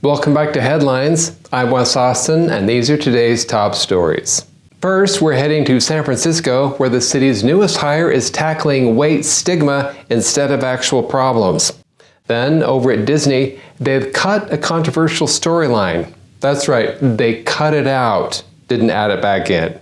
Welcome back to Headlines. I'm Wes Austin, and these are today's top stories. First, we're heading to San Francisco, where the city's newest hire is tackling weight stigma instead of actual problems. Then, over at Disney, they've cut a controversial storyline. That's right, they cut it out, didn't add it back in.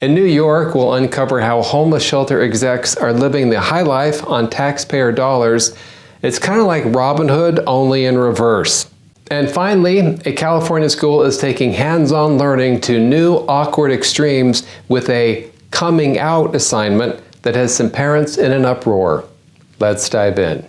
In New York, we'll uncover how homeless shelter execs are living the high life on taxpayer dollars. It's kind of like Robin Hood, only in reverse. And finally, a California school is taking hands-on learning to new awkward extremes with a coming out assignment that has some parents in an uproar. Let's dive in.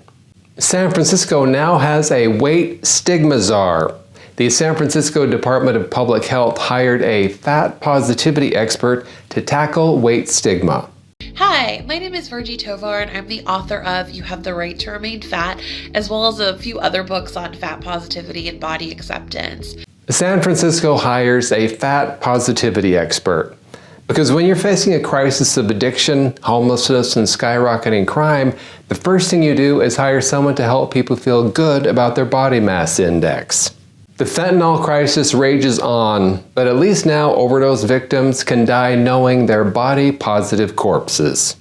San Francisco now has a weight stigma czar. The San Francisco Department of Public Health hired a fat positivity expert to tackle weight stigma. Hi, my name is Virgie Tovar, and I'm the author of You Have the Right to Remain Fat, as well as a few other books on fat positivity and body acceptance. San Francisco hires a fat positivity expert. Because when you're facing a crisis of addiction, homelessness, and skyrocketing crime, the first thing you do is hire someone to help people feel good about their body mass index. The fentanyl crisis rages on, but at least now overdose victims can die knowing they're body-positive corpses.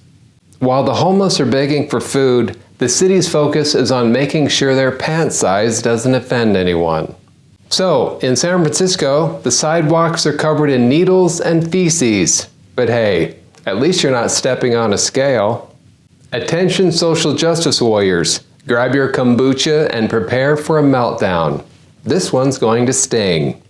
While the homeless are begging for food, the city's focus is on making sure their pant size doesn't offend anyone. So, in San Francisco, the sidewalks are covered in needles and feces. But hey, at least you're not stepping on a scale. Attention social justice warriors, grab your kombucha and prepare for a meltdown. This one's going to sting.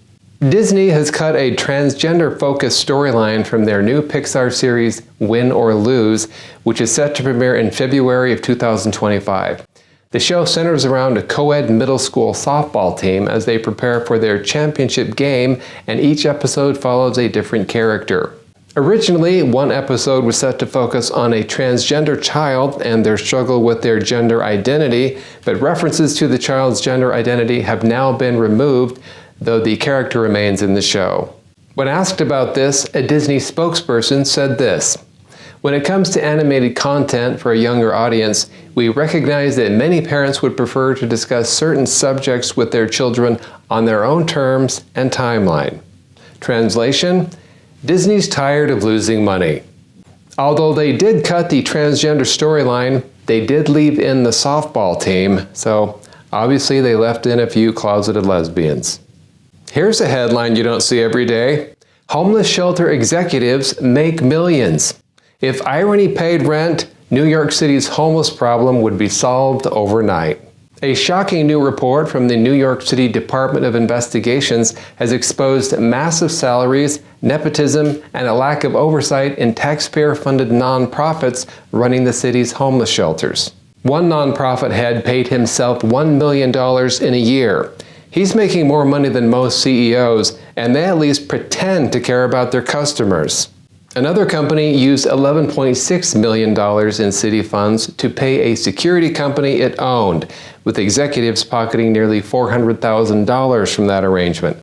Disney has cut a transgender-focused storyline from their new Pixar series Win or Lose, which is set to premiere in February of 2025. The show centers around a co-ed middle school softball team as they prepare for their championship game, and each episode follows a different character. Originally, one episode was set to focus on a transgender child and their struggle with their gender identity, but references to the child's gender identity have now been removed, though the character remains in the show. When asked about this, a Disney spokesperson said this: "When it comes to animated content for a younger audience, we recognize that many parents would prefer to discuss certain subjects with their children on their own terms and timeline." Translation: Disney's tired of losing money. Although they did cut the transgender storyline, they did leave in the softball team, so obviously they left in a few closeted lesbians. Here's a headline you don't see every day. Homeless shelter executives make millions. If irony paid rent, New York City's homeless problem would be solved overnight. A shocking new report from the New York City Department of Investigations has exposed massive salaries, nepotism, and a lack of oversight in taxpayer-funded nonprofits running the city's homeless shelters. One nonprofit head paid himself $1 million in a year. He's making more money than most CEOs, and they at least pretend to care about their customers. Another company used $11.6 million in city funds to pay a security company it owned, with executives pocketing nearly $400,000 from that arrangement.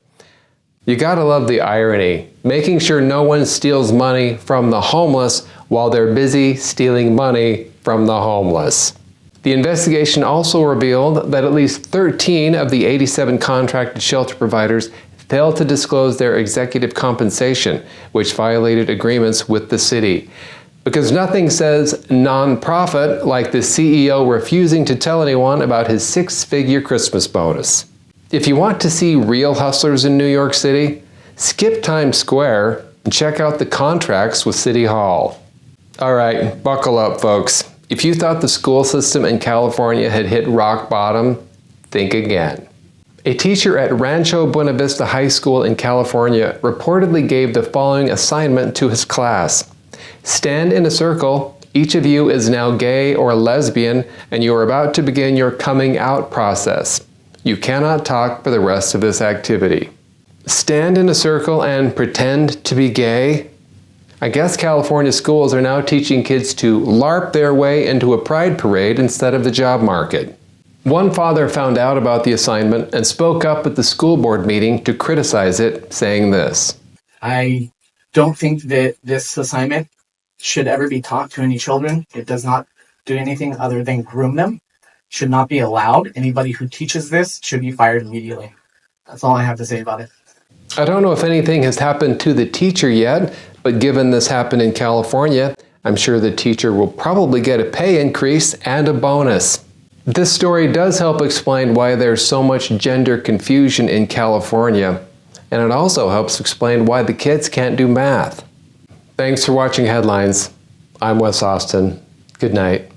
You gotta love the irony, making sure no one steals money from the homeless while they're busy stealing money from the homeless. The investigation also revealed that at least 13 of the 87 contracted shelter providers failed to disclose their executive compensation, which violated agreements with the city. Because nothing says nonprofit like the CEO refusing to tell anyone about his six-figure Christmas bonus. If you want to see real hustlers in New York City, skip Times Square and check out the contracts with City Hall. All right, buckle up, folks. If you thought the school system in California had hit rock bottom, think again. A teacher at Rancho Buena Vista High School in California reportedly gave the following assignment to his class. Stand in a circle. Each of you is now gay or lesbian, and you are about to begin your coming out process. You cannot talk for the rest of this activity. Stand in a circle and pretend to be gay? I guess California schools are now teaching kids to LARP their way into a pride parade instead of the job market. One father found out about the assignment and spoke up at the school board meeting to criticize it, saying this: "I don't think that this assignment should ever be taught to any children. It does not do anything other than groom them. Should not be allowed. Anybody who teaches this should be fired immediately." That's all I have to say about it. I don't know if anything has happened to the teacher yet, but given this happened in California, I'm sure the teacher will probably get a pay increase and a bonus. This story does help explain why there's so much gender confusion in California, and it also helps explain why the kids can't do math. Thanks for watching Headlines. I'm Wes Austin. Good night.